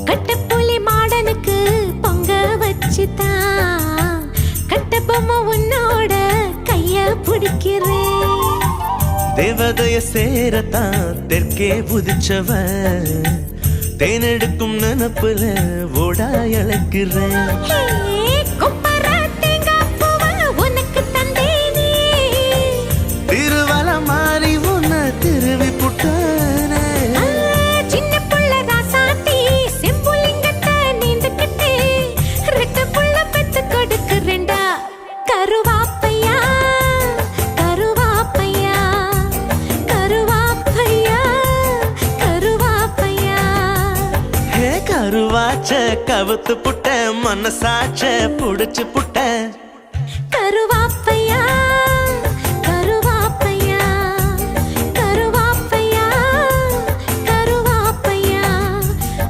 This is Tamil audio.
கட்டப்புலி மாடனுக்கு பொங்க வச்சுதான் கட்ட பொம்மை உன்னோட கைய பிடிக்கிறேன். தேவதைய சேரத்தான் தெற்கே புதிச்சவ தேனெடுக்கும் நினப்புல ஓடா இழக்கிறேன். திருவல மாறி உன்ன திருவி புட்டானே. சின்ன புள்ள ராசாத்தி செம்புலிங்கத்தை நீந்துக்கிட்டு ரெட்ட புள்ள பெத்து கொடுக்குறேன்டா. கருவாப்பையா கருவாப்பையா கருவாப்பையா கருவாப்பையா. கருவாச்ச கவுத்து புட்ட மனசாச்ச புடிச்சு புட்ட